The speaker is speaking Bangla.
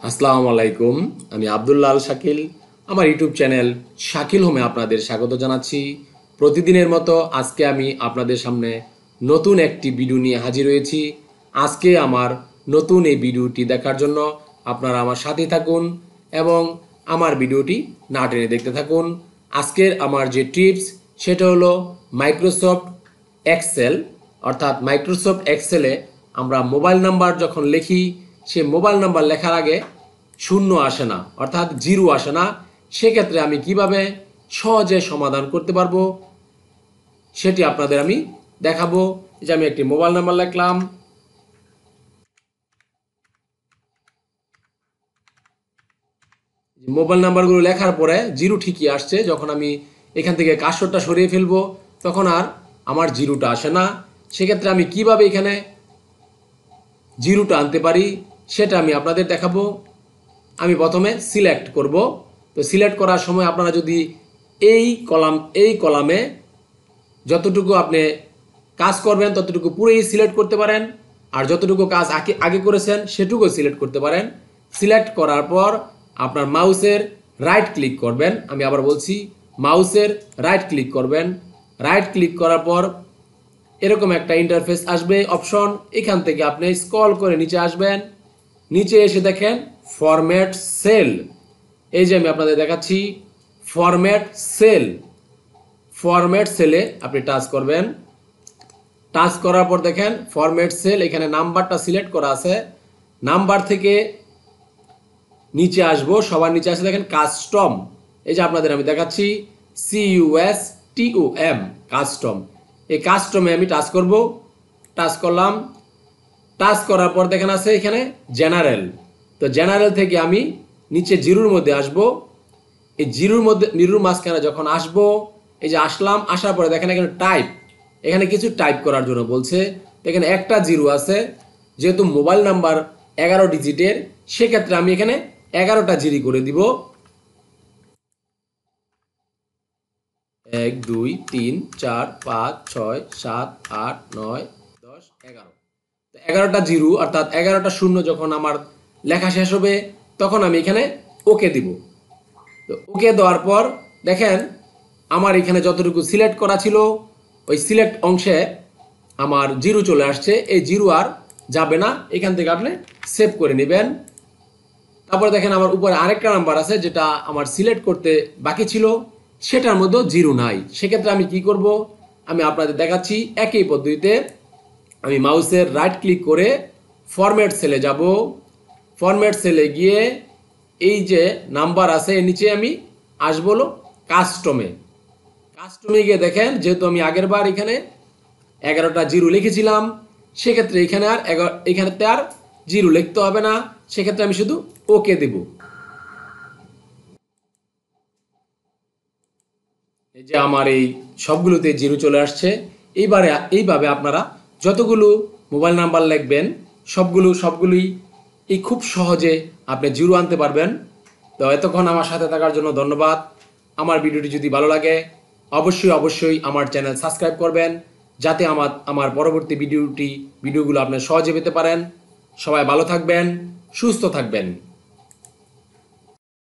আসসালামু আলাইকুম। আমি আব্দুল্লাহ শাকিল। আমার ইউটিউব চ্যানেল শাকিল হোমে আপনাদের স্বাগত জানাচ্ছি। প্রতিদিনের মতো আজকে আমি আপনাদের সামনে নতুন একটি ভিডিও নিয়ে হাজির হয়েছি। আজকে আমার নতুন এই ভিডিওটি দেখার জন্য আপনারা আমার সাথে থাকুন এবং আমার ভিডিওটি না টেনে দেখতে থাকুন। আজকের আমার যে টিপস সেটা হলো মাইক্রোসফট এক্সেল, অর্থাৎ মাইক্রোসফট এক্সেলে আমরা মোবাইল নাম্বার যখন লিখি, সে মোবাইল নাম্বার লেখার আগে শূন্য আসে না, অর্থাৎ জিরো আসে না। সেক্ষেত্রে আমি কিভাবে সহজে সমাধান করতে পারবো সেটি আপনাদের আমি দেখাবো। যে আমি একটি মোবাইল নাম্বার লিখলাম, মোবাইল নাম্বারগুলো লেখার পরে জিরো ঠিকই আসছে। যখন আমি এখান থেকে কার্সরটা সরিয়ে ফেলবো তখন আর আমার জিরোটা আসে না। সেক্ষেত্রে আমি কিভাবে এখানে জিরোটা আনতে পারি সেটা আমি আপনাদের দেখাবো। আমি প্রথমে সিলেক্ট করব। তো সিলেক্ট করার সময় আপনারা যদি এই কলামে যতটুকু আপনি কাজ করবেন ততটুকু পুরোই সিলেক্ট করতে পারেন, আর যতটুকু কাজ আগে আগে করেছেন সেটুকু সিলেক্ট করতে পারেন। সিলেক্ট করার পর আপনার মাউসের রাইট ক্লিক করবেন। আমি আবার বলছি, মাউসের রাইট ক্লিক করবেন। রাইট ক্লিক করার পর এরকম একটা ইন্টারফেস আসবে অপশন। এখান থেকে আপনি স্ক্রল করে নিচে আসবেন। নিচে এসে দেখেন ফরম্যাট সেল। এই যে আমি আপনাদের দেখাচ্ছি ফরম্যাট সেল। ফরম্যাট সেলে আপনি টাচ করবেন। টাচ করার পর দেখেন ফরম্যাট সেল, এখানে নাম্বারটা সিলেক্ট করা আছে। নাম্বার থেকে নিচে আসবো, সবার নিচে আসে দেখেন কাস্টম। এই যে আপনাদের আমি দেখাচ্ছি CUSTOM, কাস্টম। এই কাস্টমে আমি টাচ করব। টাচ করলাম। টাচ করার পর দেখেন আছে এখানে জেনারেল। তো জেনারেল থেকে আমি নিচে জিরোর মধ্যে আসব। এই জিরোর মাঝখানে যখন আসব, এই যে আসলাম, আসার পরে দেখেন এখানে টাইপ, এখানে কিছু টাইপ করার জন্য বলছে। এখানে একটা জিরো আছে, যেহেতু মোবাইল নাম্বার 11 ডিজিটের, সেক্ষেত্রে আমি এখানে 11টা জিরো করে দিব। 1 2 3 4 5 6 7 8 9 10 11। 11টা জিরো অর্থাৎ 11টা শূন্য যখন আমার লেখা শেষ হবে তখন আমি এখানে ওকে দিব। তো ওকে দেওয়ার পর দেখেন আমার এখানে যতটুকু সিলেক্ট করা ছিল ওই সিলেক্ট অংশে আমার জিরো চলে আসছে। এই জিরো আর যাবে না, এখান থেকে আপনি সেভ করে নেবেন। তারপরে দেখেন আমার উপরে আরেকটা নাম্বার আছে যেটা আমার সিলেক্ট করতে বাকি ছিল, সেটার মধ্যে জিরো নাই। সেক্ষেত্রে আমি কি করব আমি আপনাদের দেখাচ্ছি একই পদ্ধতিতে। আমি মাউসের রাইট ক্লিক করে ফরম্যাট সেলে যাব। ফরম্যাট সেলে গিয়ে এই যে নাম্বার আছে এর নিচে আমি আসবো হলো কাস্টমে। কাস্টমে গিয়ে দেখেন যেহেতু আমি আগের বার এখানে 11টা জিরো লিখেছিলাম, সেক্ষেত্রে এখানেতে আর জিরো লিখতে হবে না। সেক্ষেত্রে আমি শুধু ওকে দেব। এই যে আমার এই সবগুলোতে জিরো চলে আসছে। এইভাবে আপনারা যতগুলো মোবাইল নাম্বার লিখবেন সবগুলোই এই খুব সহজে আপনি জিরো আনতে পারবেন। তো এতক্ষণ আমার সাথে থাকার জন্য ধন্যবাদ। আমার ভিডিওটি যদি ভালো লাগে অবশ্যই আমার চ্যানেল সাবস্ক্রাইব করবেন, যাতে আমার পরবর্তী ভিডিওগুলো আপনি সহজে পেতে পারেন। সবাই ভালো থাকবেন, সুস্থ থাকবেন।